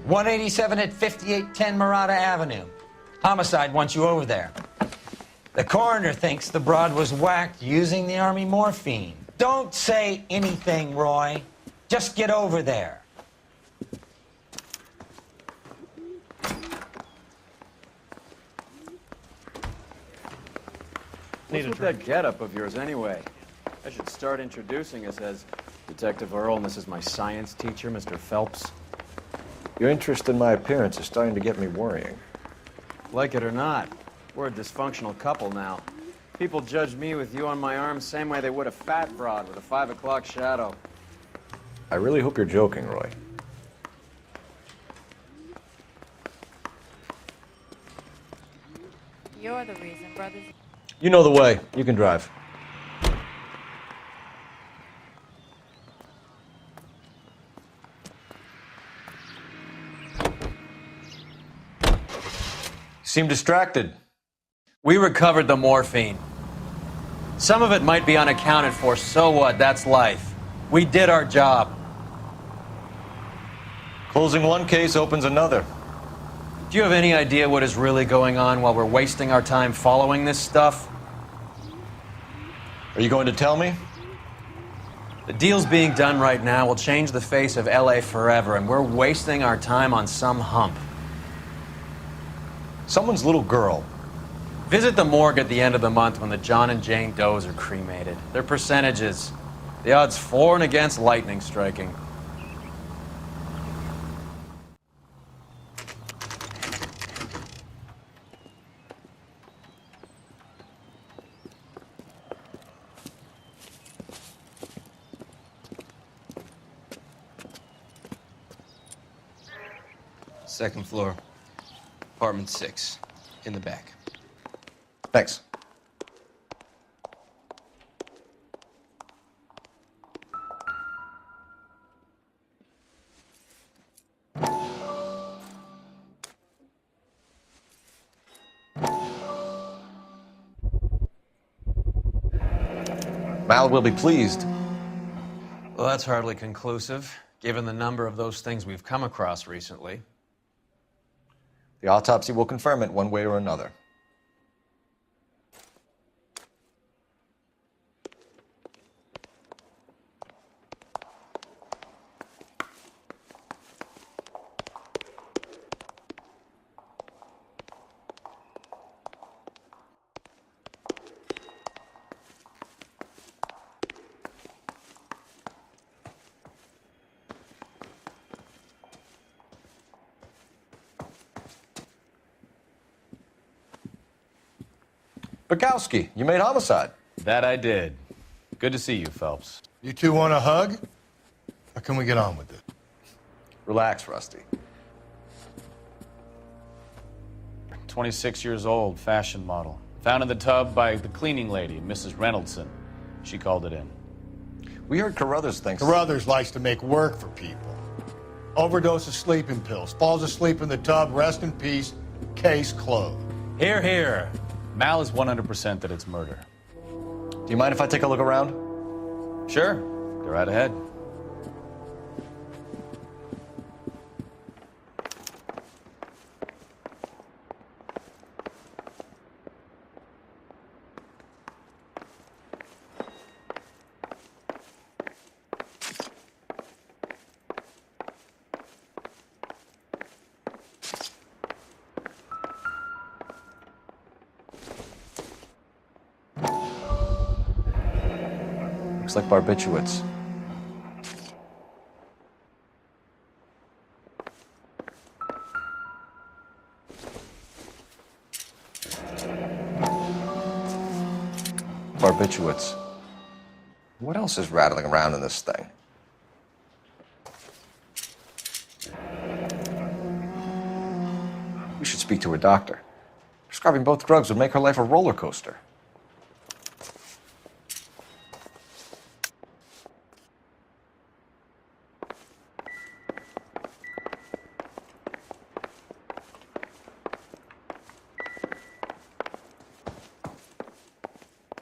187 at 5810 Murata Avenue. Homicide wants you over there. The coroner thinks the broad was whacked using the Army morphine. Don't say anything, Roy. Just get over there. What's with that getup of yours anyway? I should start introducing us as Detective Earl, and this is my science teacher, Mr. Phelps. Your interest in my appearance is starting to get me worrying. Like it or not, we're a dysfunctional couple now. People judge me with you on my arm same way they would a fat broad with a 5 o'clock shadow. I really hope you're joking, Roy. You're the reason, brothers. You know the way. You can drive. You seem distracted. We recovered the morphine. Some of it might be unaccounted for, so what? That's life. We did our job. Closing one case opens another. Do you have any idea what is really going on while we're wasting our time following this stuff? Are you going to tell me? The deals being done right now will change the face of LA forever, and we're wasting our time on some hump. Someone's little girl. Visit the morgue at the end of the month when the John and Jane Does are cremated. Their percentages. The odds for and against lightning striking. Second floor, apartment 6, in the back. Thanks. Mal will be pleased. Well, that's hardly conclusive, given the number of those things we've come across recently. The autopsy will confirm it one way or another. Bukowski, you made homicide. That I did. Good to see you, Phelps. You two want a hug? Or can we get on with it? Relax, Rusty. 26 years old, fashion model. Found in the tub by the cleaning lady, Mrs. Reynoldson. She called it in. We heard Carruthers thinks... Carruthers likes to make work for people. Overdose of sleeping pills. Falls asleep in the tub. Rest in peace. Case closed. Here, here. Mal is 100% that it's murder. Do you mind if I take a look around? Sure. Go right ahead. Looks like barbiturates. Barbiturates. What else is rattling around in this thing? We should speak to a doctor. Prescribing both drugs would make her life a roller coaster.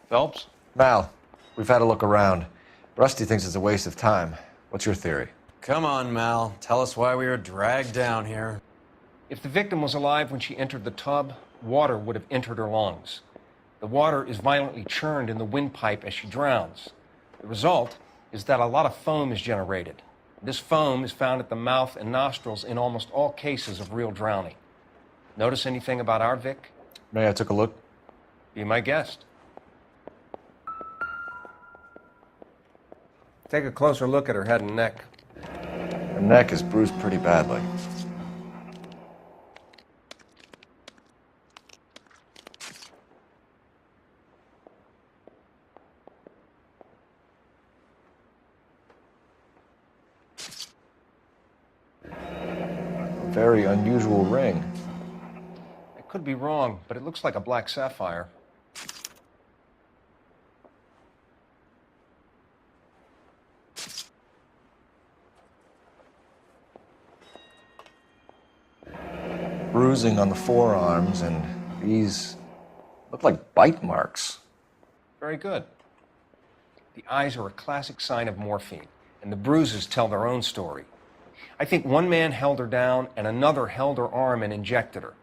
Phelps? Mal, we've had a look around. Rusty thinks it's a waste of time. What's your theory? Come on, Mal. Tell us why we were dragged down here. If the victim was alive when she entered the tub, water would have entered her lungs. The water is violently churned in the windpipe as she drowns. The result is that a lot of foam is generated. This foam is found at the mouth and nostrils in almost all cases of real drowning. Notice anything about our Vic? May I take a look? Be my guest. Take a closer look at her head and neck. Her neck is bruised pretty badly. A very unusual ring. I could be wrong, but it looks like a black sapphire. Bruising on the forearms, and these look like bite marks. Very good. The eyes are a classic sign of morphine, and the bruises tell their own story. I think one man held her down and another held her arm and injected her.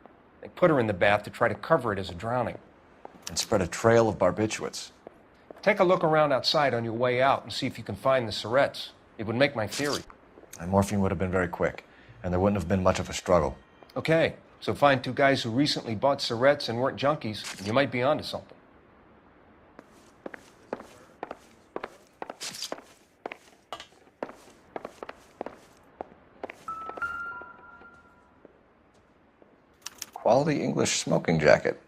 They put her in the bath to try to cover it as a drowning. And spread a trail of barbiturates. Take a look around outside on your way out and see if you can find the syrettes. It would make my theory. And morphine would have been very quick, and there wouldn't have been much of a struggle. Okay, so find two guys who recently bought syrettes and weren't junkies, and you might be onto something. Quality English smoking jacket.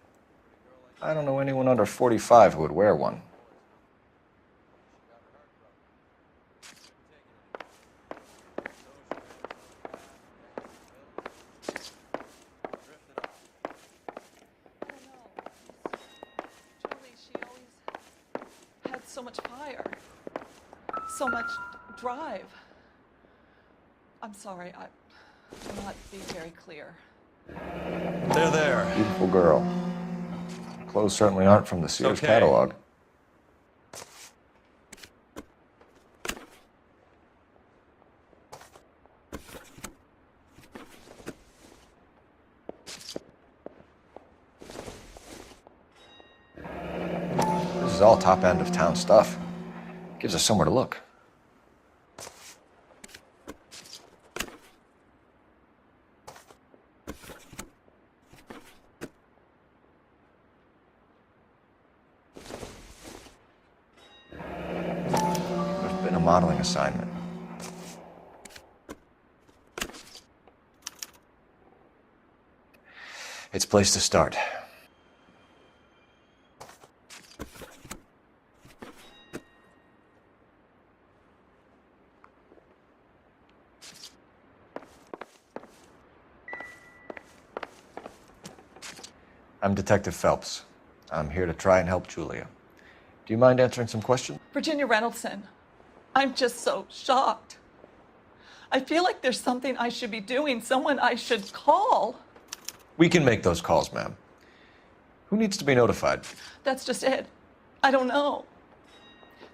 I don't know anyone under 45 who would wear one. So much fire, so much drive. I'm sorry, I'm not being very clear. They're there. Beautiful girl. Clothes certainly aren't from the Sears Okay. catalog. This is all top end of town stuff. Gives us somewhere to look. There's been a modeling assignment. It's a place to start. I'm Detective Phelps. I'm here to try and help Julia. Do you mind answering some questions? Virginia Reynoldson, I'm just so shocked. I feel like there's something I should be doing, someone I should call. We can make those calls, ma'am. Who needs to be notified? That's just it. I don't know.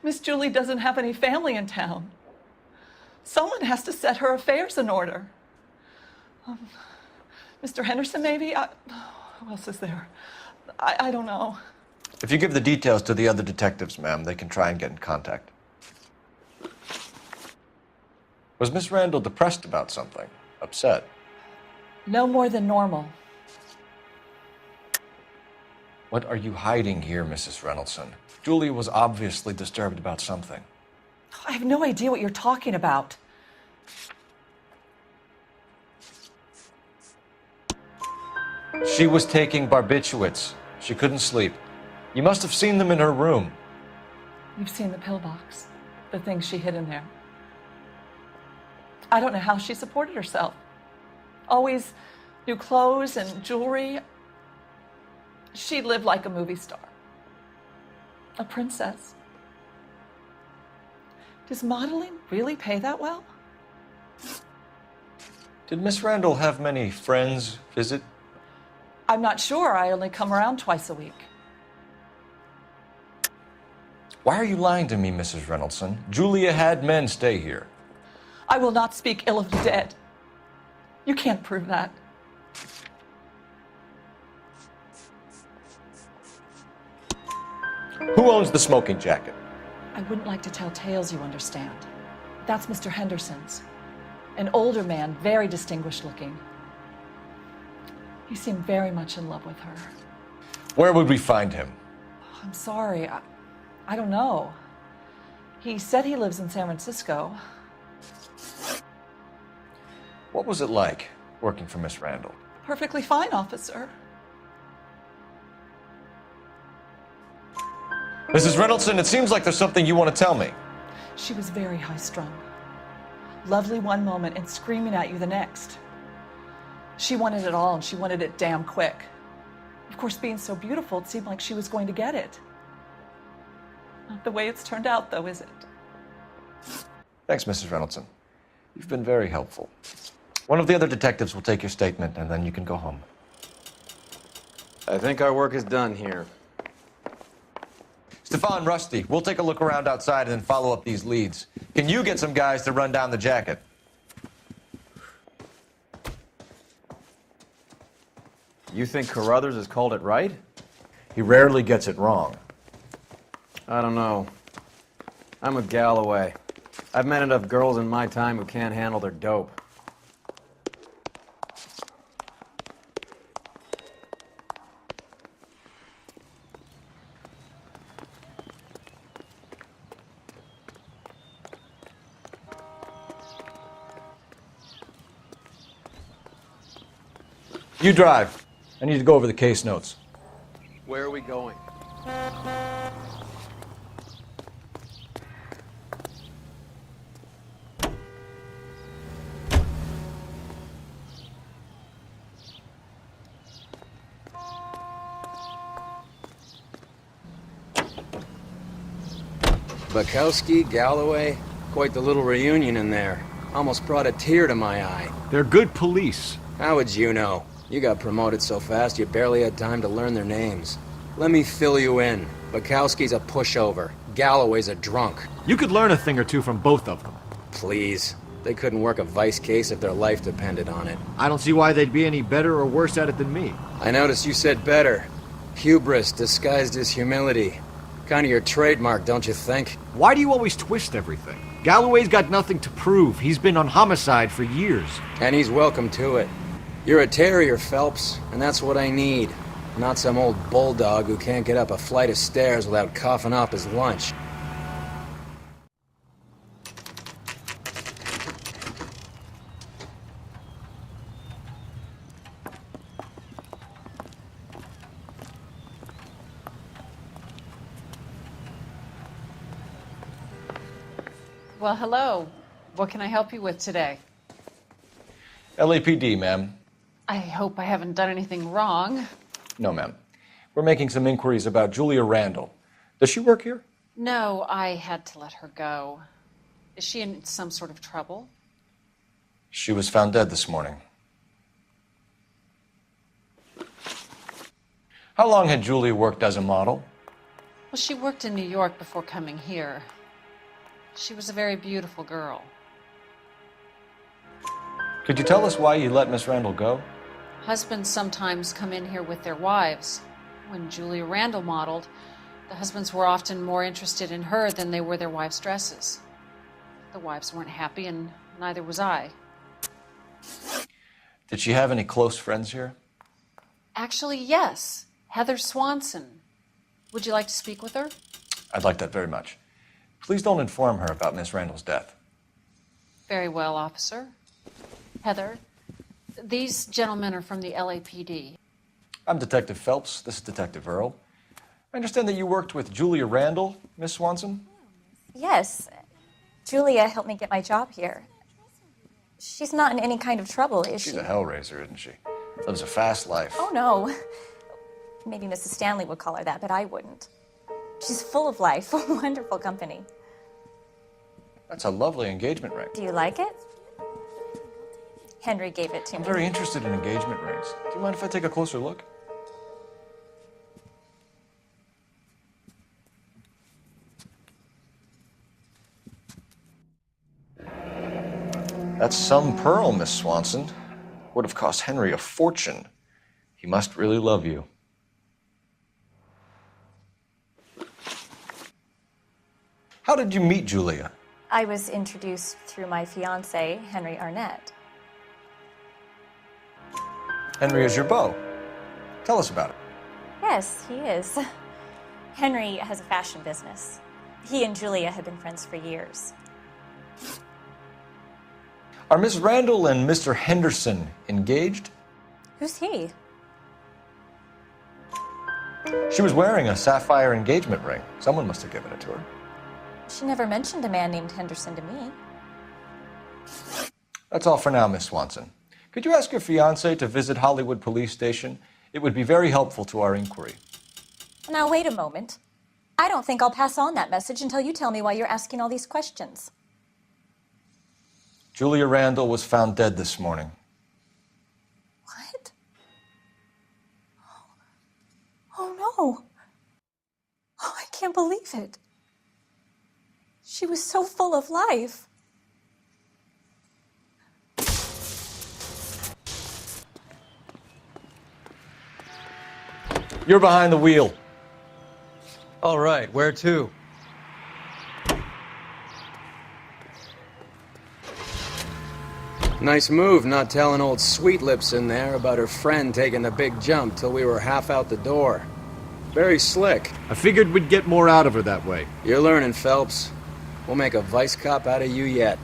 Miss Julie doesn't have any family in town. Someone has to set her affairs in order. Mr. Henderson, maybe? Who else is there? I don't know. If you give the details to the other detectives, ma'am, they can try and get in contact. Was Miss Randall depressed about something? Upset? No more than normal. What are you hiding here, Mrs. Reynoldson? Julia was obviously disturbed about something. I have no idea what you're talking about. She was taking barbiturates. She couldn't sleep. You must have seen them in her room. You've seen the pillbox, the things she hid in there. I don't know how she supported herself. Always new clothes and jewelry. She lived like a movie star. A princess. Does modeling really pay that well? Did Miss Randall have many friends visit? I'm not sure. I only come around twice a week. Why are you lying to me, Mrs. Reynoldson? Julia had men stay here. I will not speak ill of the dead. You can't prove that. Who owns the smoking jacket? I wouldn't like to tell tales, you understand. That's Mr. Henderson's. An older man, very distinguished looking. He seemed very much in love with her. Where would we find him? I'm sorry, I don't know. He said he lives in San Francisco. What was it like working for Miss Randall? Perfectly fine, officer. Mrs. Reynoldson, it seems like there's something you want to tell me. She was very high-strung. Lovely one moment and screaming at you the next. She wanted it all, and she wanted it damn quick. Of course, being so beautiful, it seemed like she was going to get it. Not the way it's turned out, though, is it? Thanks, Mrs. Reynoldson. You've been very helpful. One of the other detectives will take your statement, and then you can go home. I think our work is done here. Stefan, Rusty, we'll take a look around outside and then follow up these leads. Can you get some guys to run down the jacket? You think Carruthers has called it right? He rarely gets it wrong. I don't know. I'm with Galloway. I've met enough girls in my time who can't handle their dope. You drive. I need to go over the case notes. Where are we going? Bukowski, Galloway, quite the little reunion in there. Almost brought a tear to my eye. They're good police. How would you know? You got promoted so fast you barely had time to learn their names. Let me fill you in. Bukowski's a pushover. Galloway's a drunk. You could learn a thing or two from both of them. Please. They couldn't work a vice case if their life depended on it. I don't see why they'd be any better or worse at it than me. I noticed you said better. Hubris disguised as humility. Kind of your trademark, don't you think? Why do you always twist everything? Galloway's got nothing to prove. He's been on homicide for years. And he's welcome to it. You're a terrier, Phelps, and that's what I need. Not some old bulldog who can't get up a flight of stairs without coughing up his lunch. Well, hello. What can I help you with today? LAPD, ma'am. I hope I haven't done anything wrong. No, ma'am. We're making some inquiries about Julia Randall. Does she work here? No, I had to let her go. Is she in some sort of trouble? She was found dead this morning. How long had Julia worked as a model? Well, she worked in New York before coming here. She was a very beautiful girl. Could you tell us why you let Miss Randall go? Husbands sometimes come in here with their wives. When Julia Randall modeled, the husbands were often more interested in her than they were their wives' dresses. The wives weren't happy, and neither was I. Did she have any close friends here? Actually, yes. Heather Swanson. Would you like to speak with her? I'd like that very much. Please don't inform her about Miss Randall's death. Very well, officer. Heather, these gentlemen are from the LAPD. I'm Detective Phelps. This is Detective Earl. I understand that you worked with Julia Randall, Miss Swanson? Yes. Julia helped me get my job here. She's not in any kind of trouble, is she? She's a hellraiser, isn't she? Lives a fast life. Oh, no. Maybe Mrs. Stanley would call her that, but I wouldn't. She's full of life, wonderful company. That's a lovely engagement ring. Do you like it? Henry gave it to me. I'm very interested in engagement rings. Do you mind if I take a closer look? That's some pearl, Miss Swanson. Would have cost Henry a fortune. He must really love you. How did you meet Julia? I was introduced through my fiancé, Henry Arnett. Henry is your beau. Tell us about it. Yes, he is. Henry has a fashion business. He and Julia have been friends for years. Are Miss Randall and Mr. Henderson engaged? Who's he? She was wearing a sapphire engagement ring. Someone must have given it to her. She never mentioned a man named Henderson to me. That's all for now, Miss Swanson. Could you ask your fiancé to visit Hollywood Police Station? It would be very helpful to our inquiry. Now, wait a moment. I don't think I'll pass on that message until you tell me why you're asking all these questions. Julia Randall was found dead this morning. What? Oh, no. Oh, I can't believe it. She was so full of life. You're behind the wheel. All right, where to? Nice move not telling old Sweet Lips in there about her friend taking the big jump till we were half out the door. Very slick. I figured we'd get more out of her that way. You're learning, Phelps. We'll make a vice cop out of you yet.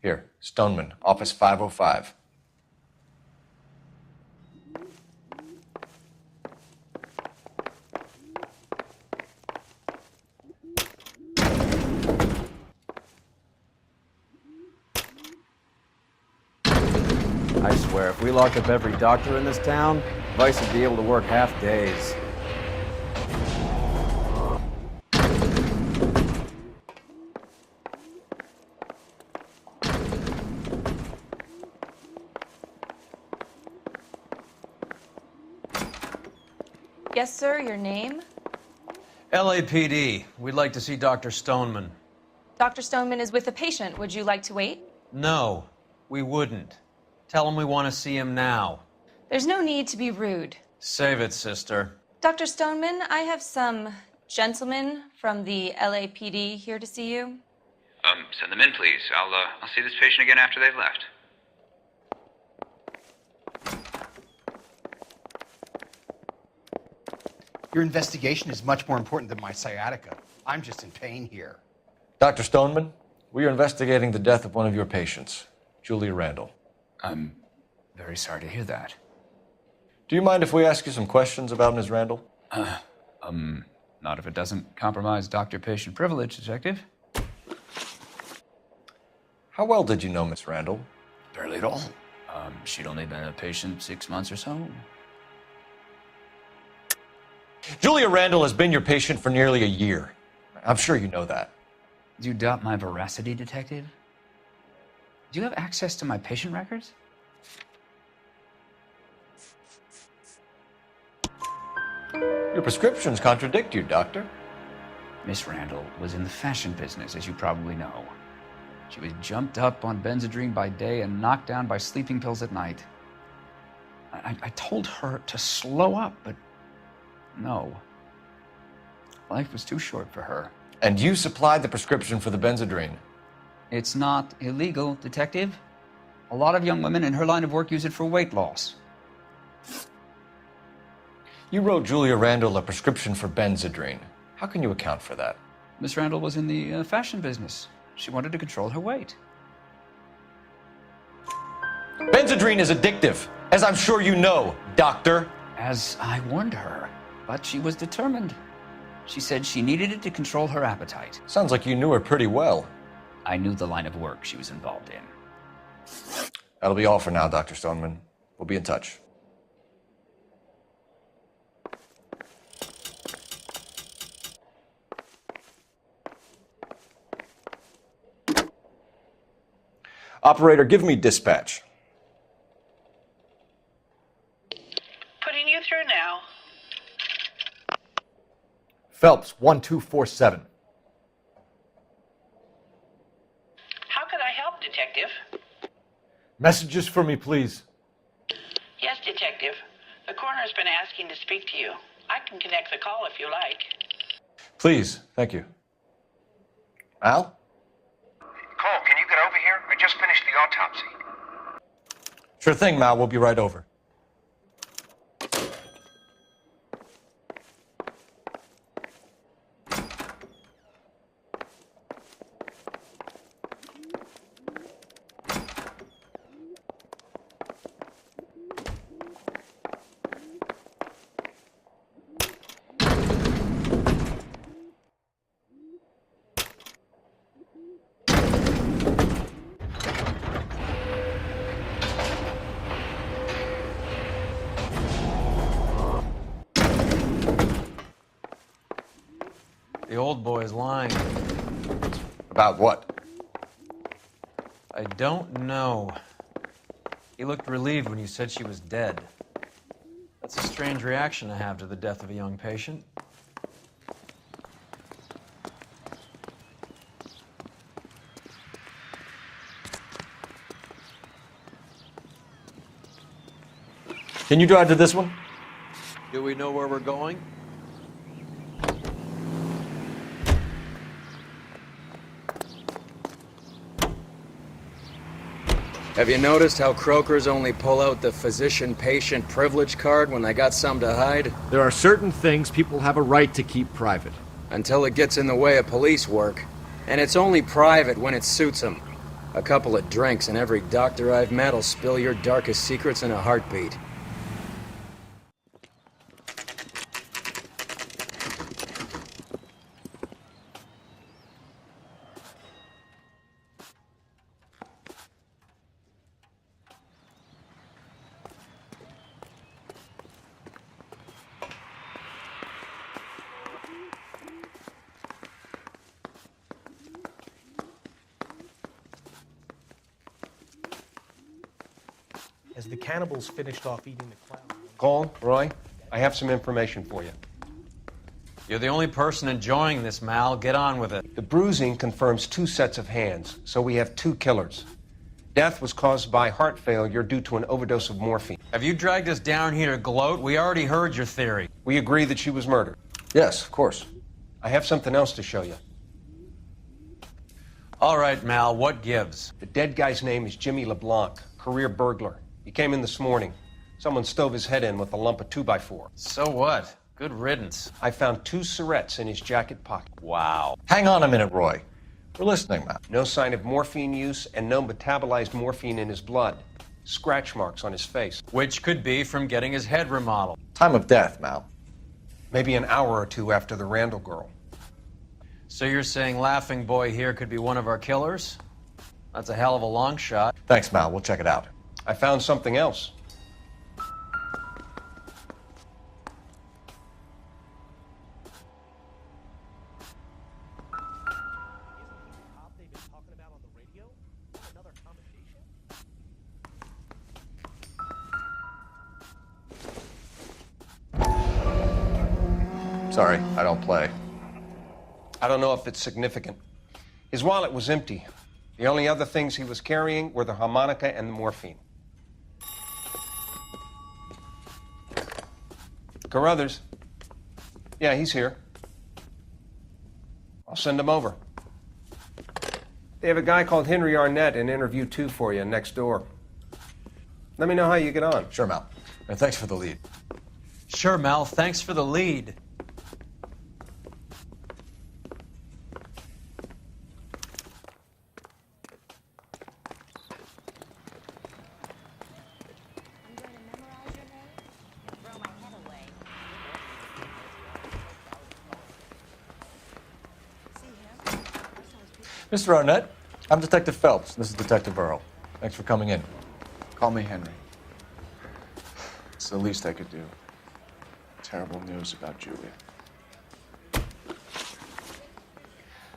Here, Stoneman, office 505. I swear, if we locked up every doctor in this town, Vice would be able to work half days. Yes, sir, your name? LAPD. We'd like to see Dr. Stoneman. Dr. Stoneman is with a patient. Would you like to wait? No, we wouldn't. Tell him we want to see him now. There's no need to be rude. Save it, sister. Dr. Stoneman, I have some gentlemen from the LAPD here to see you. Send them in, please. I'll see this patient again after they've left. Your investigation is much more important than my sciatica. I'm just in pain here. Dr. Stoneman, we are investigating the death of one of your patients, Julia Randall. I'm very sorry to hear that. Do you mind if we ask you some questions about Ms. Randall? Not if it doesn't compromise doctor-patient privilege, Detective. How well did you know Miss Randall? Barely at all. She'd only been a patient 6 months or so. Julia Randall has been your patient for nearly a year. I'm sure you know that. Do you doubt my veracity, Detective? Do you have access to my patient records? Your prescriptions contradict you, Doctor. Miss Randall was in the fashion business, as you probably know. She was jumped up on Benzedrine by day and knocked down by sleeping pills at night. I told her to slow up, but no. Life was too short for her. And you supplied the prescription for the Benzedrine. It's not illegal, Detective. A lot of young women in her line of work use it for weight loss. You wrote Julia Randall a prescription for Benzedrine. How can you account for that? Miss Randall was in the fashion business. She wanted to control her weight. Benzedrine is addictive, as I'm sure you know, Doctor. As I warned her, but she was determined. She said she needed it to control her appetite. Sounds like you knew her pretty well. I knew the line of work she was involved in. That'll be all for now, Dr. Stoneman. We'll be in touch. Operator, give me dispatch. Putting you through now. Phelps, 1247. How could I help, Detective? Messages for me, please. Yes, Detective. The coroner's been asking to speak to you. I can connect the call if you like. Please, thank you. Al? Cole, can you get over here? I just finished the autopsy. Sure thing, Mal. We'll be right over. The old boy's lying. About what? I don't know. He looked relieved when you said she was dead. That's a strange reaction to have to the death of a young patient. Can you drive to this one? Do we know where we're going? Have you noticed how Croakers only pull out the physician-patient privilege card when they got something to hide? There are certain things people have a right to keep private. Until it gets in the way of police work. And it's only private when it suits them. A couple of drinks and every doctor I've met will spill your darkest secrets in a heartbeat. As the cannibals finished off eating the clown. Cole, Roy, I have some information for you. You're the only person enjoying this, Mal. Get on with it. The bruising confirms 2 sets of hands, so we have 2 killers. Death was caused by heart failure due to an overdose of morphine. Have you dragged us down here to gloat? We already heard your theory. We agree that she was murdered. Yes, of course. I have something else to show you. All right, Mal, what gives? The dead guy's name is Jimmy LeBlanc, career burglar. He came in this morning. Someone stove his head in with a lump of 2x4. So what? Good riddance. I found 2 syrettes in his jacket pocket. Wow. Hang on a minute, Roy. We're listening, Mal. No sign of morphine use and no metabolized morphine in his blood. Scratch marks on his face. Which could be from getting his head remodeled. Time of death, Mal. Maybe an hour or 2 after the Randall girl. So you're saying Laughing Boy here could be one of our killers? That's a hell of a long shot. Thanks, Mal. We'll check it out. I found something else. Sorry, I don't play. I don't know if it's significant. His wallet was empty. The only other things he was carrying were the harmonica and the morphine. Carruthers. Yeah, he's here. I'll send him over. They have a guy called Henry Arnett in interview 2 for you next door. Let me know how you get on. Sure, Mal. And thanks for the lead. Sure, Mal. Thanks for the lead. Mr. Arnett, I'm Detective Phelps. This is Detective Earl. Thanks for coming in. Call me Henry. It's the least I could do. Terrible news about Julia.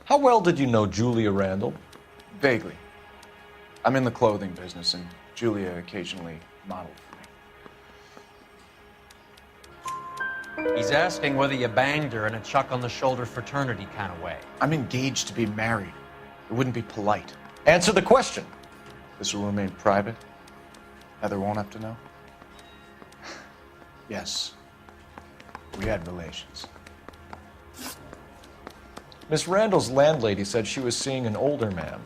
How well did you know Julia Randall? Vaguely. I'm in the clothing business, and Julia occasionally modeled for me. He's asking whether you banged her in a chuck-on-the-shoulder fraternity kind of way. I'm engaged to be married. It wouldn't be polite. Answer the question. This will remain private? Heather won't have to know? Yes. We had relations. Miss Randall's landlady said she was seeing an older man.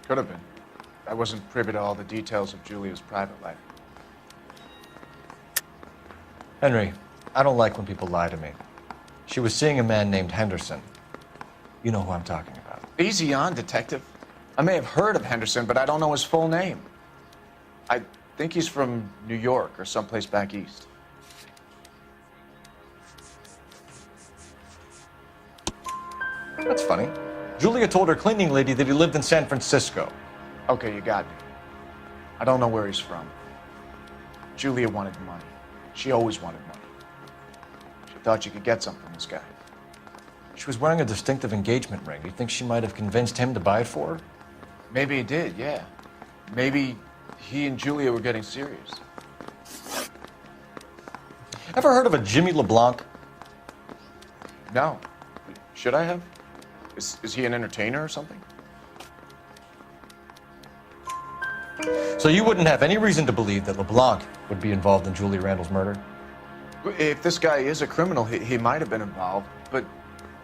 Could have been. I wasn't privy to all the details of Julia's private life. Henry, I don't like when people lie to me. She was seeing a man named Henderson. You know who I'm talking about. Easy on, Detective. I may have heard of Henderson, but I don't know his full name. I think he's from New York or someplace back east. That's funny. Julia told her cleaning lady that he lived in San Francisco. Okay, you got me. I don't know where he's from. Julia wanted money. She always wanted money. She thought she could get some from this guy. She was wearing a distinctive engagement ring. Do you think she might have convinced him to buy it for her? Maybe he did, yeah. Maybe he and Julia were getting serious. Ever heard of a Jimmy LeBlanc? No. Should I have? Is he an entertainer or something? So you wouldn't have any reason to believe that LeBlanc would be involved in Julia Randall's murder? If this guy is a criminal, he might have been involved. But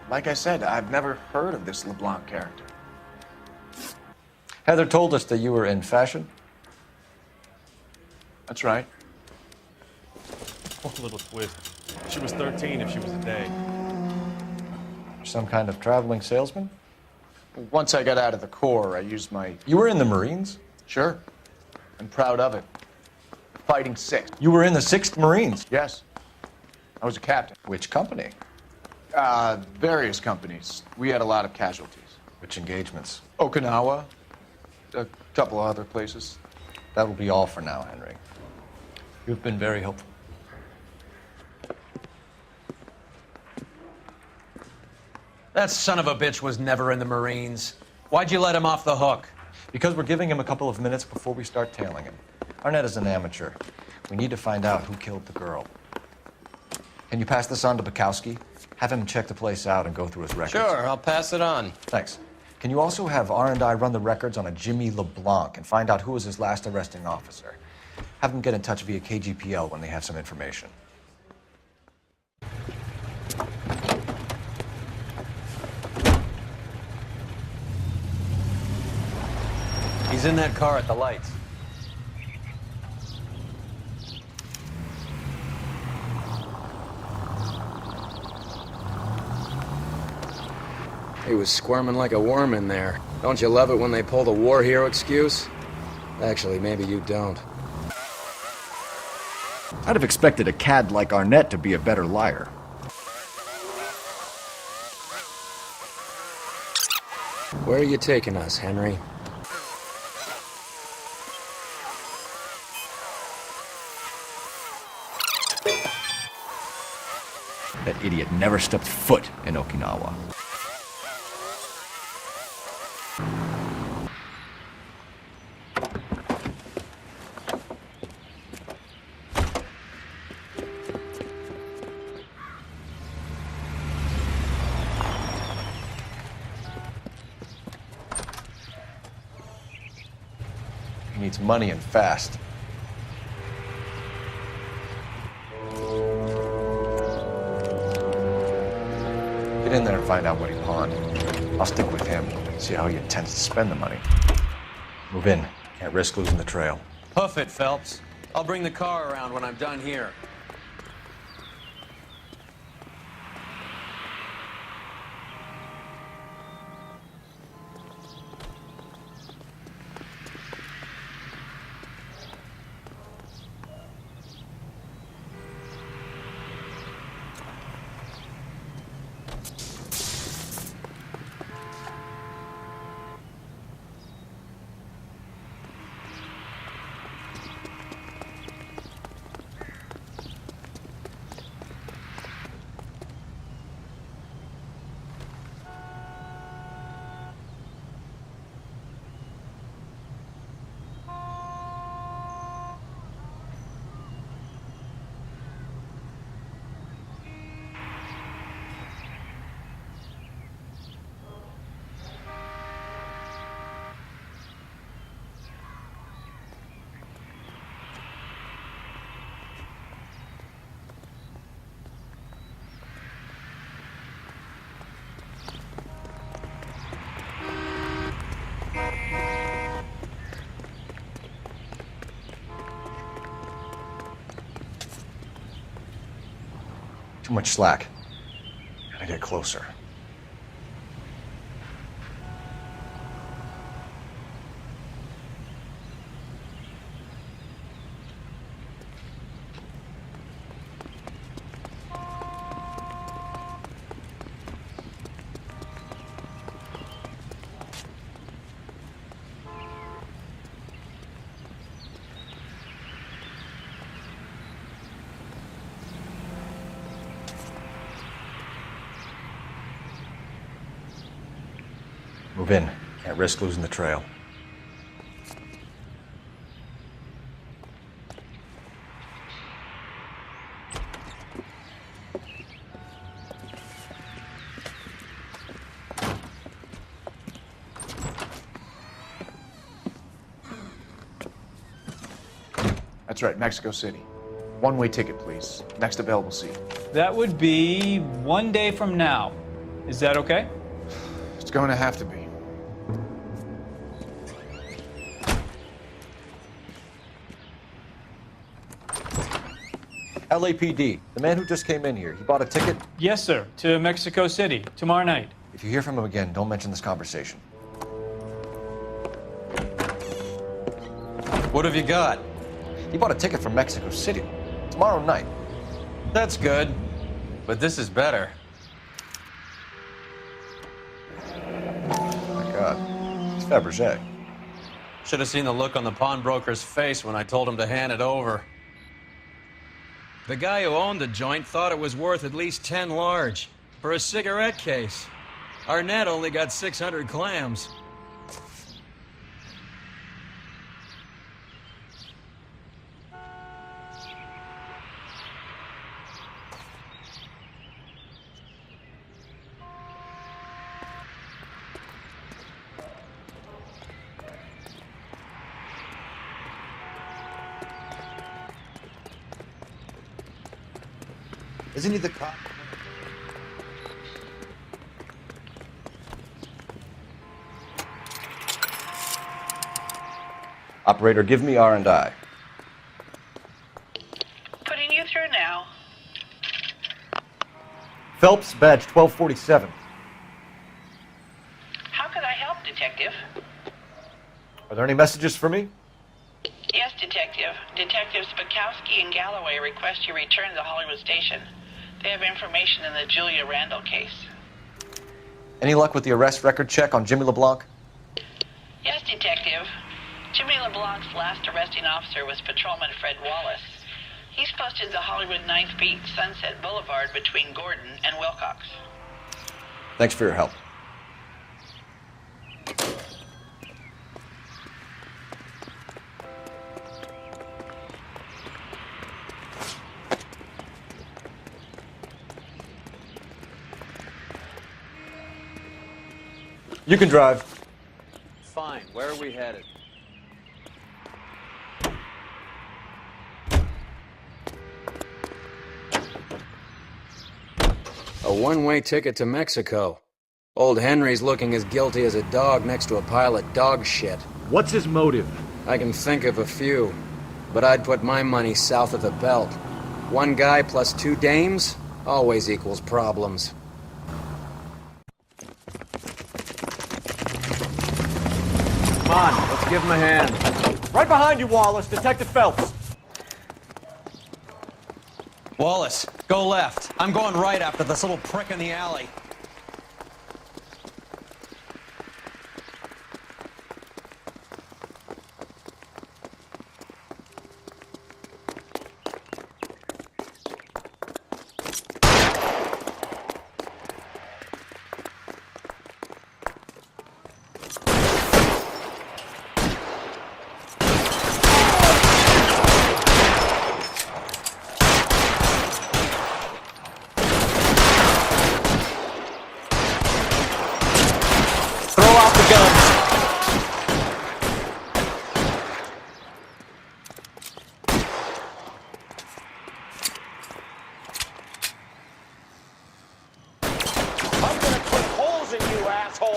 like I said, I've never heard of this LeBlanc character. Heather told us that you were in fashion. That's right. One little twist. She was 13 if she was a day. Some kind of traveling salesman? Once I got out of the Corps, I used my... You were in the Marines? Sure. I'm proud of it. Fighting 6th. You were in the 6th Marines? Yes. I was a captain. Which company? Various companies. We had a lot of casualties. Which engagements? Okinawa. A couple of other places. That will be all for now, Henry. You've been very helpful. That son of a bitch was never in the Marines. Why'd you let him off the hook? Because we're giving him a couple of minutes before we start tailing him. Arnett is an amateur. We need to find out who killed the girl. Can you pass this on to Bukowski? Have him check the place out and go through his records. Sure, I'll pass it on. Thanks. Can you also have R&I run the records on a Jimmy LeBlanc and find out who was his last arresting officer? Have them get in touch via KGPL when they have some information. He's in that car at the lights. He was squirming like a worm in there. Don't you love it when they pull the war hero excuse? Actually, maybe you don't. I'd have expected a cad like Arnett to be a better liar. Where are you taking us, Henry? That idiot never stepped foot in Okinawa. He needs money and fast. Get in there and find out what he pawned. I'll stick with him, see how he intends to spend the money. Move in. Can't risk losing the trail. Hoof it, Phelps. I'll bring the car around when I'm done here. Too much slack. Gotta get closer. Move in. Can't risk losing the trail. That's right, Mexico City. One-way ticket, please. Next available seat. That would be 1 day from now. Is that okay? It's going to have to be. LAPD, the man who just came in here, he bought a ticket? Yes, sir. To Mexico City, tomorrow night. If you hear from him again, don't mention this conversation. What have you got? He bought a ticket from Mexico City. Tomorrow night. That's good. But this is better. Oh my God. It's Fabergé. Should have seen the look on the pawnbroker's face when I told him to hand it over. The guy who owned the joint thought it was worth at least 10 large for a cigarette case. Arnett only got 600 clams. Isn't he the cop? Operator, give me R&I. Putting you through now. Phelps, badge 1247. How could I help, Detective? Are there any messages for me? Yes, Detective. Detectives Bukowski and Galloway request you return to Hollywood Station. They have information in the Julia Randall case. Any luck with the arrest record check on Jimmy LeBlanc? Yes, Detective. Jimmy LeBlanc's last arresting officer was Patrolman Fred Wallace. He's posted the Hollywood 9th Beat Sunset Boulevard between Gordon and Wilcox. Thanks for your help. You can drive. Fine. Where are we headed? A one-way ticket to Mexico. Old Henry's looking as guilty as a dog next to a pile of dog shit. What's his motive? I can think of a few, but I'd put my money south of the belt. One guy plus two dames always equals problems. Come on, let's give him a hand. Right behind you, Wallace. Detective Phelps. Wallace, go left. I'm going right after this little prick in the alley.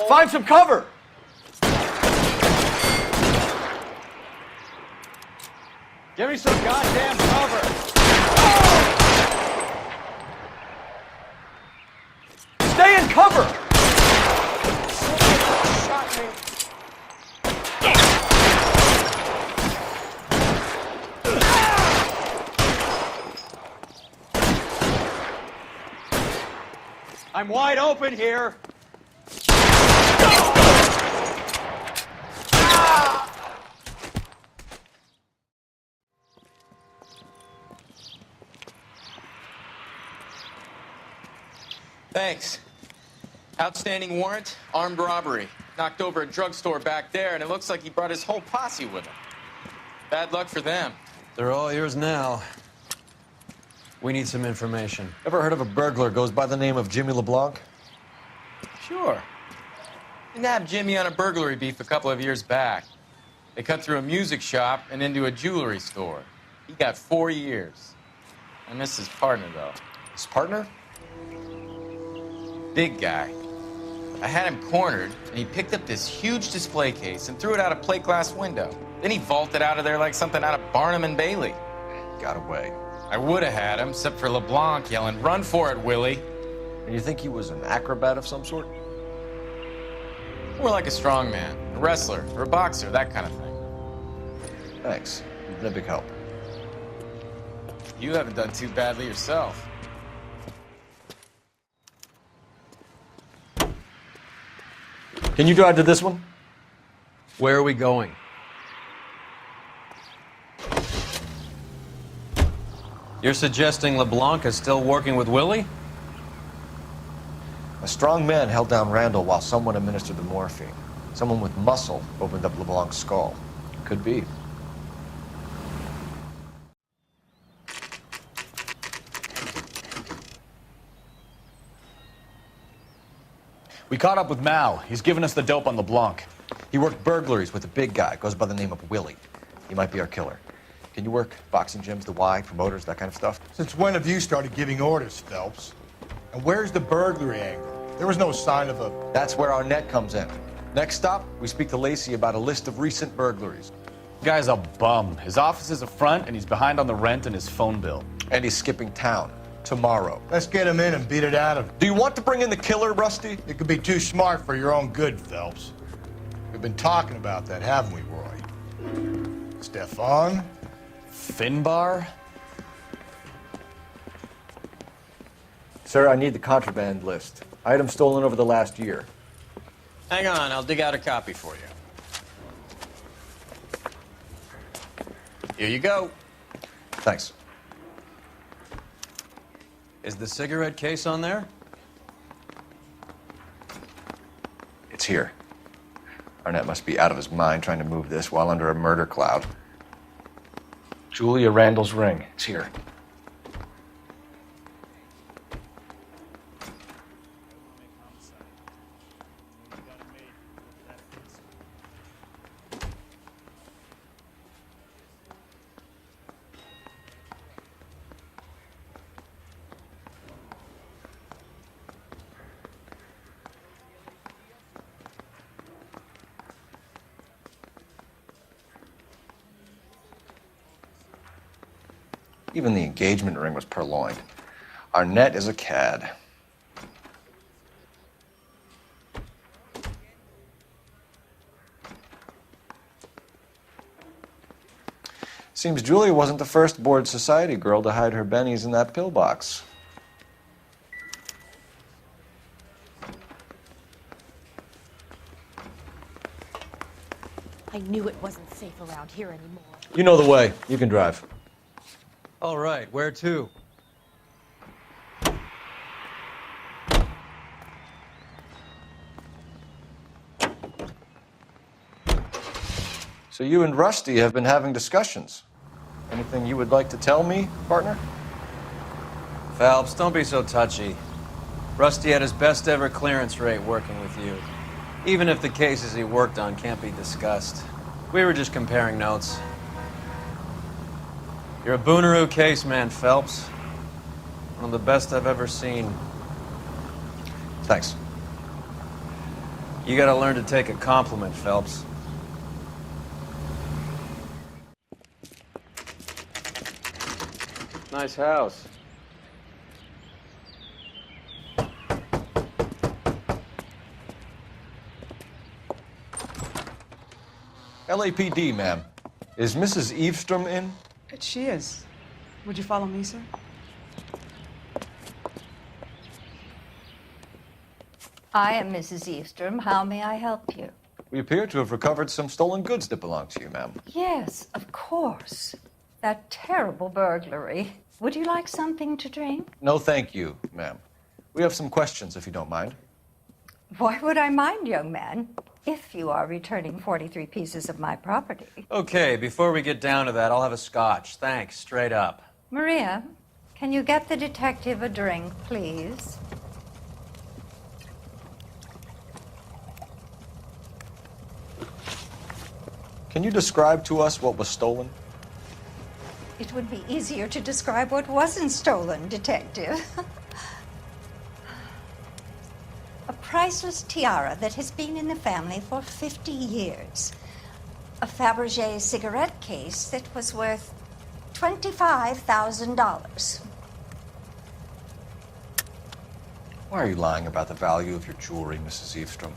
Find some cover! Give me some goddamn cover! Stay in cover! Shot me. I'm wide open here. Thanks. Outstanding warrant, armed robbery. Knocked over a drugstore back there, and it looks like he brought his whole posse with him. Bad luck for them. They're all yours now. We need some information. Ever heard of a burglar goes by the name of Jimmy LeBlanc? Sure. We nabbed Jimmy on a burglary beef a couple of years back. They cut through a music shop and into a jewelry store. He got 4 years. I miss his partner, though. His partner? Big guy. I had him cornered, and he picked up this huge display case and threw it out a plate glass window. Then he vaulted out of there like something out of Barnum and Bailey. Got away. I would have had him, except for LeBlanc yelling, "Run for it, Willy!" And you think he was an acrobat of some sort? More like a strongman, a wrestler, or a boxer, that kind of thing. Thanks. You've been a big help. You haven't done too badly yourself. Can you drive to this one? Where are we going? You're suggesting LeBlanc is still working with Willy? A strong man held down Randall while someone administered the morphine. Someone with muscle opened up LeBlanc's skull. Could be. We caught up with Mal. He's given us the dope on LeBlanc. He worked burglaries with a big guy. Goes by the name of Willy. He might be our killer. Can you work boxing gyms, the Y, promoters, that kind of stuff? Since when have you started giving orders, Phelps? And where's the burglary angle? There was no sign of a... That's where Arnett comes in. Next stop, we speak to Lacey about a list of recent burglaries. Guy's a bum. His office is a front, and he's behind on the rent and his phone bill. And he's skipping town. Tomorrow. Let's get him in and beat it out of him. Do you want to bring in the killer, Rusty? You could be too smart for your own good, Phelps. We've been talking about that, haven't we, Roy? Stefan? Finbar? Sir, I need the contraband list. Items stolen over the last year. Hang on, I'll dig out a copy for you. Here you go. Thanks. Is the cigarette case on there? It's here. Arnett must be out of his mind trying to move this while under a murder cloud. Julia Randall's ring. It's here. Even the engagement ring was purloined. Arnett is a cad. Seems Julia wasn't the first bored society girl to hide her bennies in that pillbox. I knew it wasn't safe around here anymore. You know the way. You can drive. All right, where to? So you and Rusty have been having discussions. Anything you would like to tell me, partner? Phelps, don't be so touchy. Rusty had his best ever clearance rate working with you. Even if the cases he worked on can't be discussed. We were just comparing notes. You're a Booneroo case man, Phelps. One of the best I've ever seen. Thanks. You gotta learn to take a compliment, Phelps. Nice house. LAPD, ma'am. Is Mrs. Everstrom in? She is. Would you follow me, sir? I am Mrs. Everstrom. How may I help you? We appear to have recovered some stolen goods that belong to you, ma'am. Yes, of course. That terrible burglary. Would you like something to drink? No, thank you, ma'am. We have some questions, if you don't mind. Why would I mind, young man, if you are returning 43 pieces of my property? Okay, before we get down to that, I'll have a scotch. Thanks, straight up. Maria, can you get the detective a drink, please? Can you describe to us what was stolen? It would be easier to describe what wasn't stolen, Detective. A priceless tiara that has been in the family for 50 years. A Fabergé cigarette case that was worth $25,000. Why are you lying about the value of your jewelry, Mrs. Everstrom?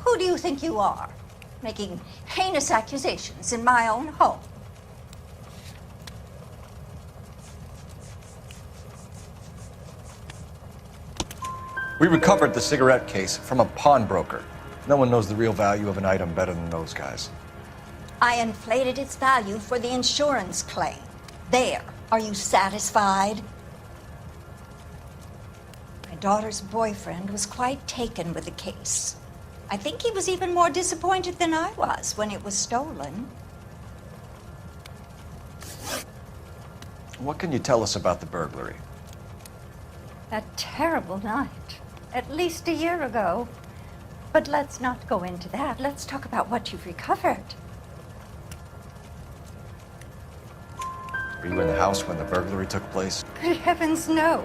Who do you think you are, making heinous accusations in my own home? We recovered the cigarette case from a pawnbroker. No one knows the real value of an item better than those guys. I inflated its value for the insurance claim. There. Are you satisfied? My daughter's boyfriend was quite taken with the case. I think he was even more disappointed than I was when it was stolen. What can you tell us about the burglary? That terrible night. At least a year ago. But let's not go into that. Let's talk about what you've recovered. Were you in the house when the burglary took place? Good heavens, no.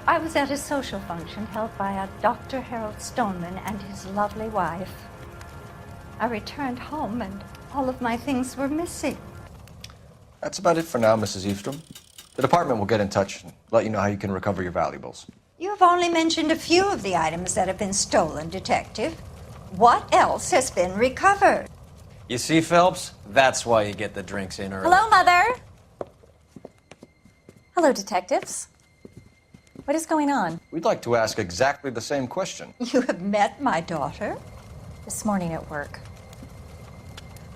I was at a social function held by a Dr. Harold Stoneman and his lovely wife. I returned home and all of my things were missing. That's about it for now, Mrs. Everstrom. The department will get in touch and let you know how you can recover your valuables. You have only mentioned a few of the items that have been stolen, Detective. What else has been recovered? You see, Phelps? That's why you get the drinks in early. Hello, Mother. Hello, detectives. What is going on? We'd like to ask exactly the same question. You have met my daughter? This morning at work.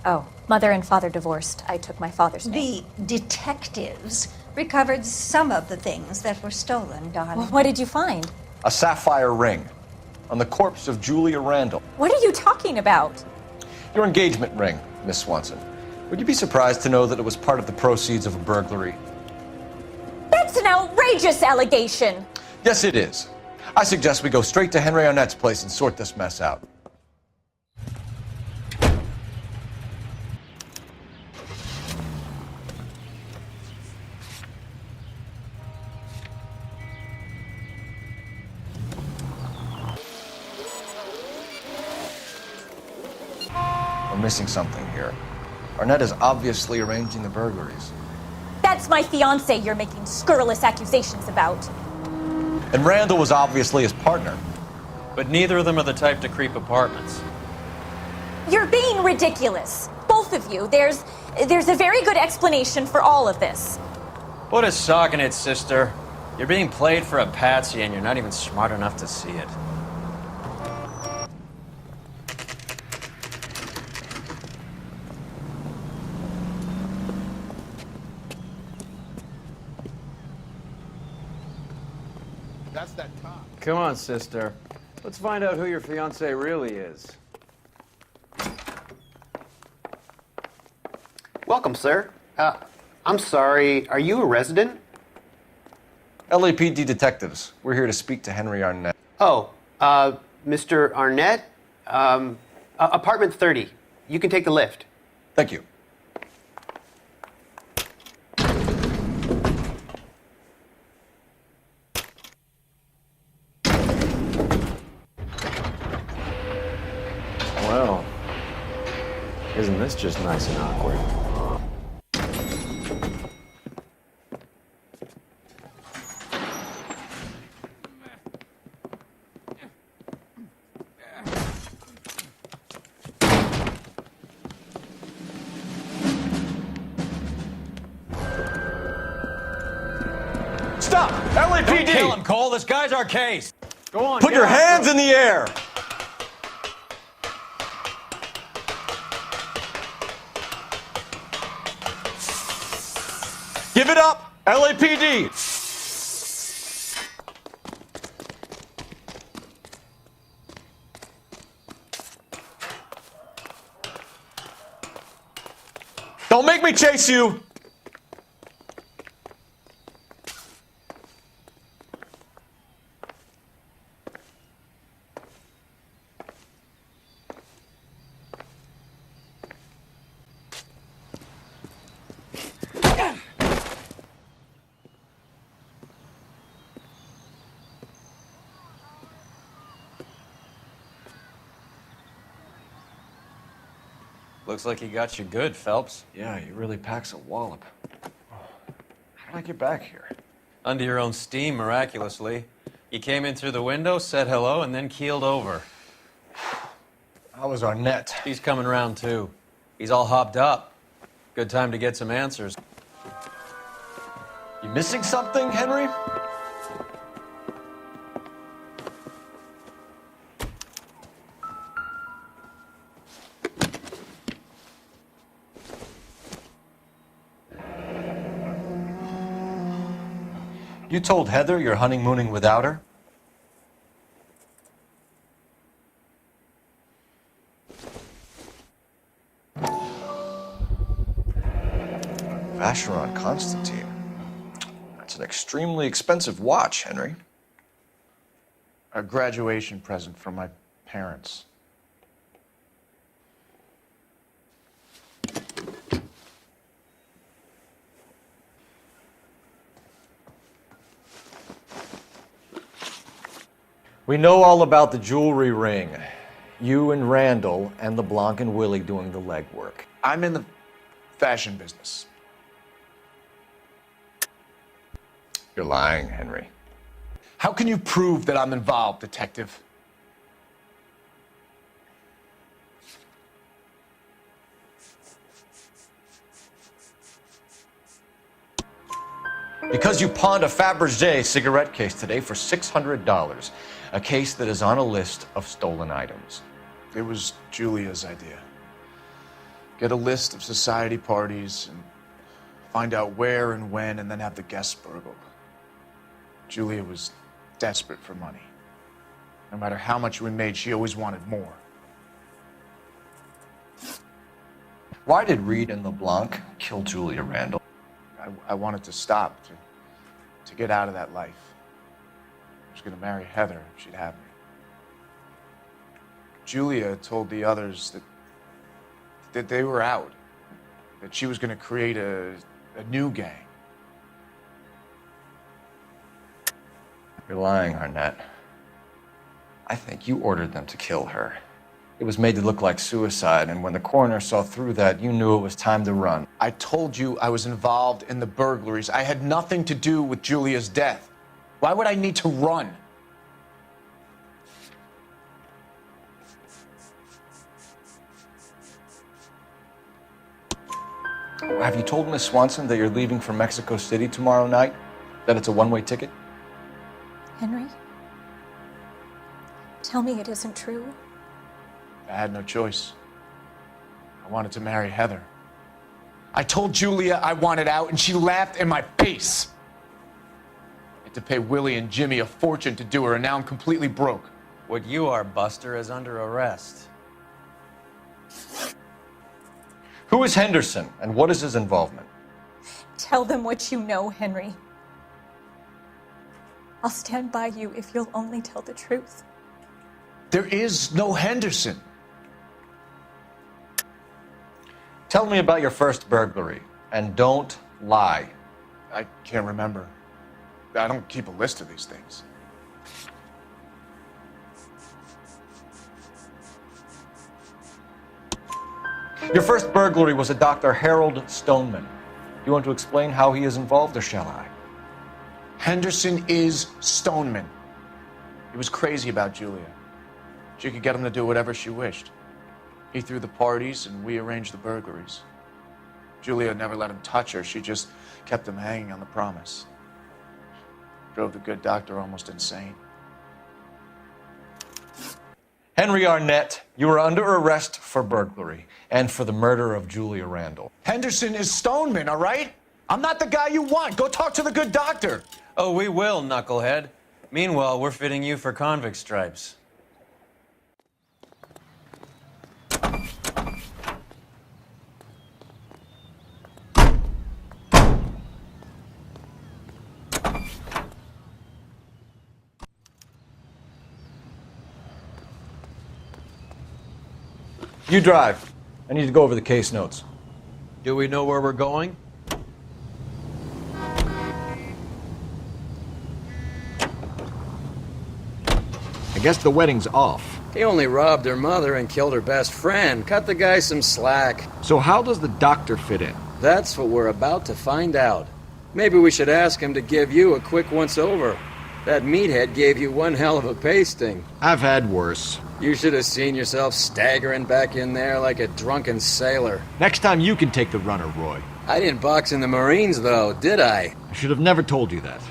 Oh, mother and father divorced. I took my father's name. The detectives recovered some of the things that were stolen, darling. Well, what did you find? A sapphire ring on the corpse of Julia Randall. What are you talking about? Your engagement ring, Miss Swanson. Would you be surprised to know that it was part of the proceeds of a burglary? That's an outrageous allegation! Yes, it is. I suggest we go straight to Henry Arnett's place and sort this mess out. We're missing something here. Arnett is obviously arranging the burglaries. That's my fiance you're making scurrilous accusations about. And Randall was obviously his partner. But neither of them are the type to creep apartments. You're being ridiculous. Both of you. There's a very good explanation for all of this. What is socking it, sister? You're being played for a patsy and you're not even smart enough to see it. That's that top. Come on, sister. Let's find out who your fiancé really is. Welcome, sir. I'm sorry, are you a resident? LAPD detectives. We're here to speak to Henry Arnett. Oh, Mr. Arnett? Apartment 30. You can take the lift. Thank you. Well, isn't this just nice and awkward? up! LAPD! Don't kill him, Cole. This guy's our case. Go on. Put your hands in the air! Give it up! LAPD! Don't make me chase you! Looks like he got you good, Phelps. Yeah, he really packs a wallop. How did I get back here? Under your own steam, miraculously. You came in through the window, said hello, and then keeled over. How was Arnett? He's coming round, too. He's all hopped up. Good time to get some answers. You missing something, Henry? You told Heather you're honeymooning without her? Vacheron Constantine. That's an extremely expensive watch, Henry. A graduation present from my parents. We know all about the jewelry ring. You and Randall and LeBlanc and Willy doing the legwork. I'm in the fashion business. You're lying, Henry. How can you prove that I'm involved, Detective? Because you pawned a Fabergé cigarette case today for $600. A case that is on a list of stolen items. It was Julia's idea. Get a list of society parties and find out where and when and then have the guests burgled. Julia was desperate for money. No matter how much we made, she always wanted more. Why did Reed and LeBlanc kill Julia Randall? I wanted to stop, to get out of that life. I was going to marry Heather if she'd have me. Julia told the others that they were out, that she was going to create a new gang. You're lying, Arnett. I think you ordered them to kill her. It was made to look like suicide, and when the coroner saw through that, you knew it was time to run. I told you I was involved in the burglaries. I had nothing to do with Julia's death. Why would I need to run? Have you told Miss Swanson that you're leaving for Mexico City tomorrow night? That it's a one-way ticket? Henry? Tell me it isn't true. I had no choice. I wanted to marry Heather. I told Julia I wanted out, and she laughed in my face. I had to pay Willy and Jimmy a fortune to do her, and now I'm completely broke. What you are, Buster, is under arrest. Who is Henderson, and what is his involvement? Tell them what you know, Henry. I'll stand by you if you'll only tell the truth. There is no Henderson. Tell me about your first burglary, and don't lie. I can't remember. I don't keep a list of these things. Your first burglary was a Dr. Harold Stoneman. Do you want to explain how he is involved, or shall I? Henderson is Stoneman. He was crazy about Julia. She could get him to do whatever she wished. He threw the parties, and we arranged the burglaries. Julia never let him touch her. She just kept him hanging on the promise. Drove the good doctor almost insane. Henry Arnett, you are under arrest for burglary and for the murder of Julia Randall. Henderson is Stoneman, all right? I'm not the guy you want. Go talk to the good doctor. Oh, we will, knucklehead. Meanwhile, we're fitting you for convict stripes. You drive. I need to go over the case notes. Do we know where we're going? I guess the wedding's off. He only robbed her mother and killed her best friend. Cut the guy some slack. So how does the doctor fit in? That's what we're about to find out. Maybe we should ask him to give you a quick once-over. That meathead gave you one hell of a pasting. I've had worse. You should have seen yourself staggering back in there like a drunken sailor. Next time you can take the runner, Roy. I didn't box in the Marines, though, did I? I should have never told you that.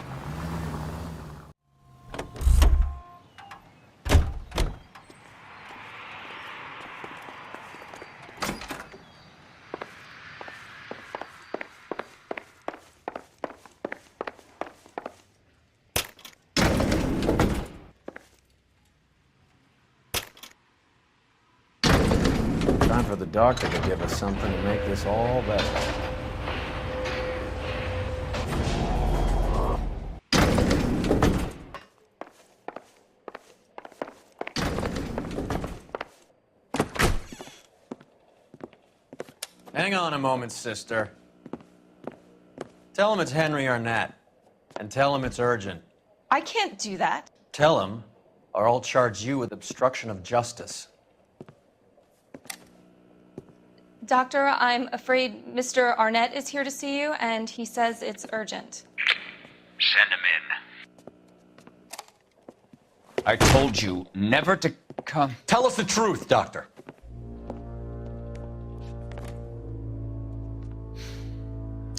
Time for the doctor to give us something to make this all better. Hang on a moment, sister. Tell him it's Henry Arnett, and tell him it's urgent. I can't do that. Tell him, or I'll charge you with obstruction of justice. Doctor, I'm afraid Mr. Arnett is here to see you, and he says it's urgent. Send him in. I told you never to come. Tell us the truth, Doctor.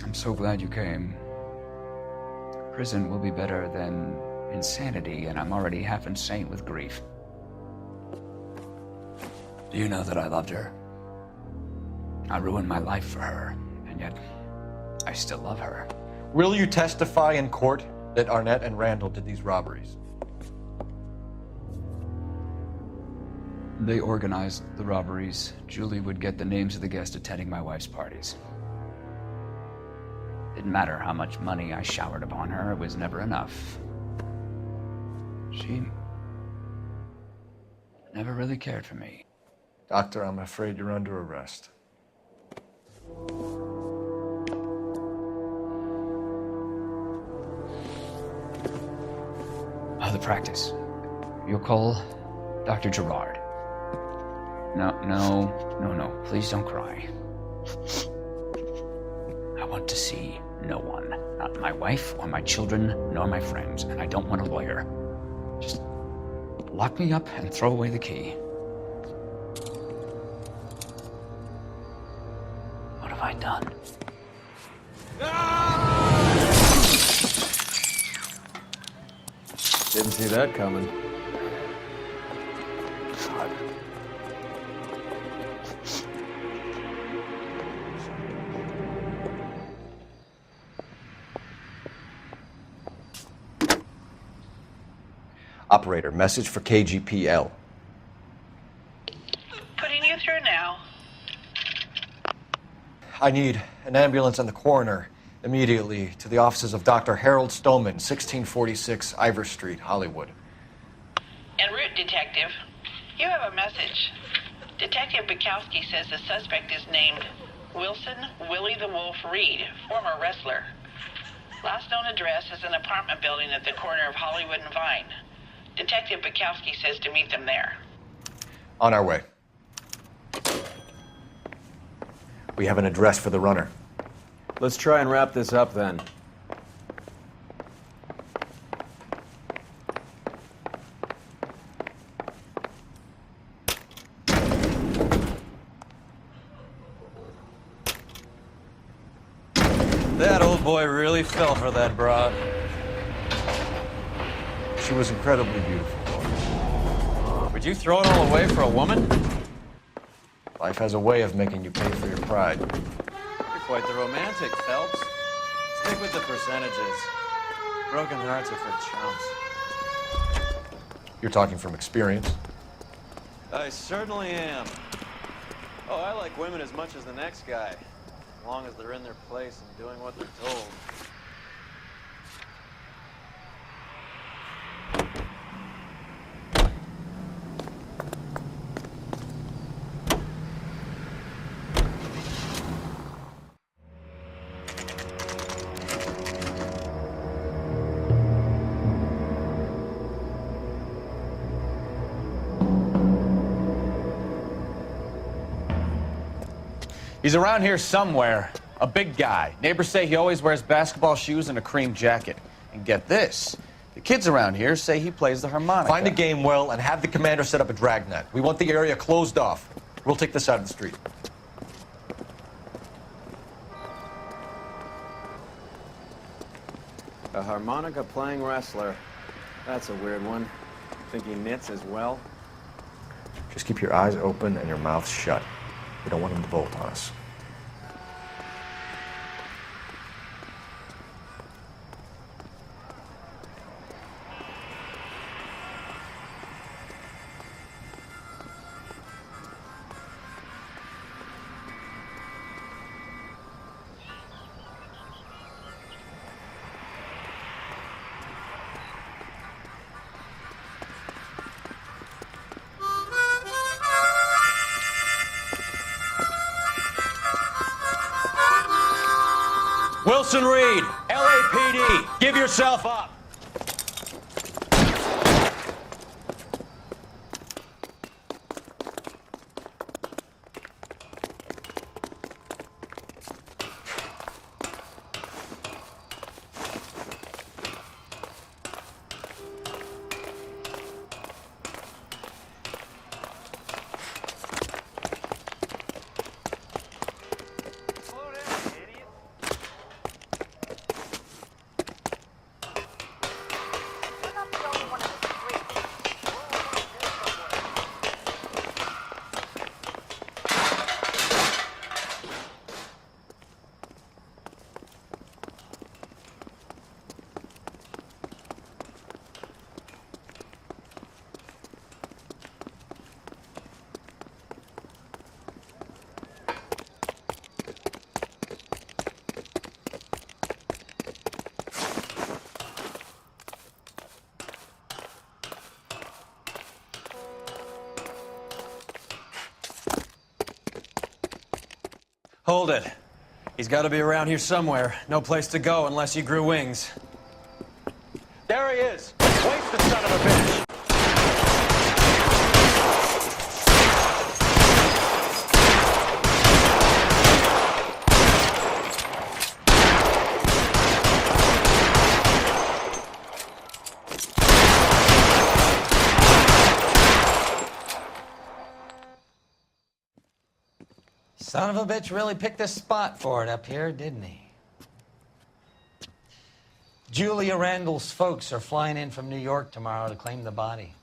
I'm so glad you came. Prison will be better than insanity, and I'm already half insane with grief. Do you know that I loved her? I ruined my life for her, and yet I still love her. Will you testify in court that Arnett and Randall did these robberies? They organized the robberies. Julie would get the names of the guests attending my wife's parties. Didn't matter how much money I showered upon her, it was never enough. She never really cared for me. Doctor, I'm afraid you're under arrest. The practice. You'll call Dr. Gerard. No. Please don't cry. I want to see no one. Not my wife or my children, nor my friends. And I don't want a lawyer. Just lock me up and throw away the key. What have I done? Didn't see that coming. God. Operator, message for KGPL. Putting you through now. I need an ambulance and the coroner immediately to the offices of Dr. Harold Stoneman, 1646 Ivor Street, Hollywood. En route, Detective. You have a message. Detective Bukowski says the suspect is named Wilson Willy the Wolf Reed, former wrestler. Last known address is an apartment building at the corner of Hollywood and Vine. Detective Bukowski says to meet them there. On our way. We have an address for the runner. Let's try and wrap this up then. That old boy really fell for that broad. She was incredibly beautiful. Would you throw it all away for a woman? Life has a way of making you pay for your pride. You're quite the romantic, Phelps. Stick with the percentages. Broken hearts are for chumps. You're talking from experience. I certainly am. Oh, I like women as much as the next guy, as long as they're in their place and doing what they're told. He's around here somewhere. A big guy. Neighbors say he always wears basketball shoes and a cream jacket. And get this, the kids around here say he plays the harmonica. Find a game well and have the commander set up a dragnet. We want the area closed off. We'll take this side of the street. A harmonica-playing wrestler. That's a weird one. Think he knits as well? Just keep your eyes open and your mouth shut. We don't want him to bolt on us. Wilson Reed, LAPD, give yourself up. Hold it. He's got to be around here somewhere. No place to go unless he grew wings. There he is! Waste the son of a bitch! Son of a bitch really picked a spot for it up here, didn't he? Julia Randall's folks are flying in from New York tomorrow to claim the body.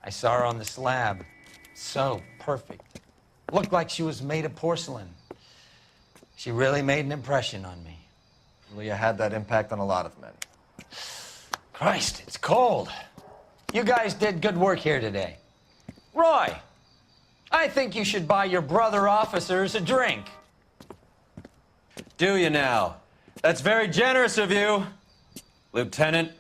I saw her on the slab. So perfect. Looked like she was made of porcelain. She really made an impression on me. Julia had that impact on a lot of men. Christ, it's cold. You guys did good work here today. Roy, I think you should buy your brother officers a drink. Do you now? That's very generous of you, Lieutenant.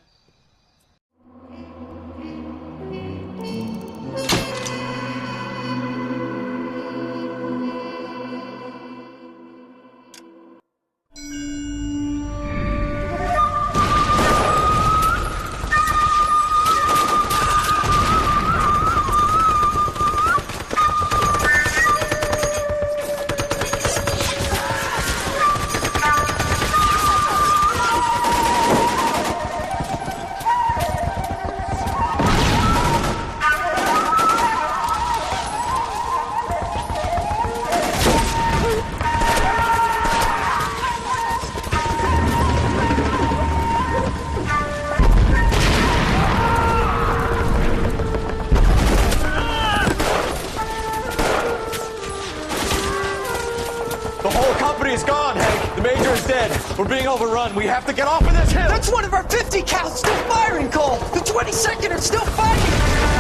Security is gone, Hank. The Major is dead. We're being overrun. We have to get off of this hill. That's one of our 50 cows still firing, Cole. The 22nd are still fighting.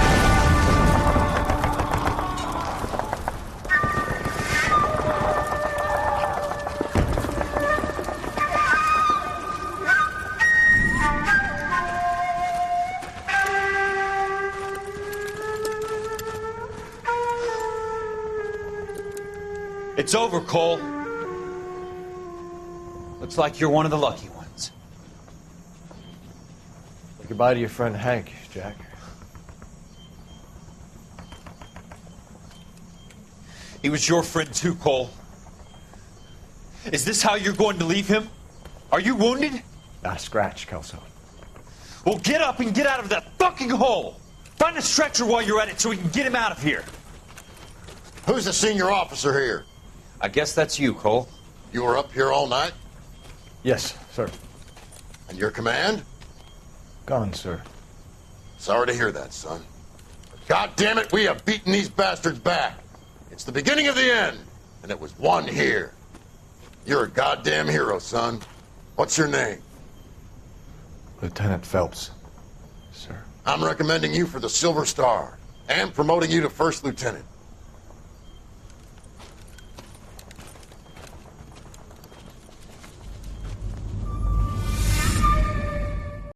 It's over, Cole. Looks like you're one of the lucky ones. Say goodbye to your friend Hank, Jack. He was your friend too, Cole. Is this how you're going to leave him? Are you wounded? Not a scratch, Kelso. Well, get up and get out of that fucking hole! Find a stretcher while you're at it so we can get him out of here. Who's the senior officer here? I guess that's you, Cole. You were up here all night? Yes, sir. And your command? Gone, sir. Sorry to hear that, son. But God damn it, we have beaten these bastards back. It's the beginning of the end, and it was won here. You're a goddamn hero, son. What's your name? Lieutenant Phelps, sir. I'm recommending you for the Silver Star and promoting you to First Lieutenant.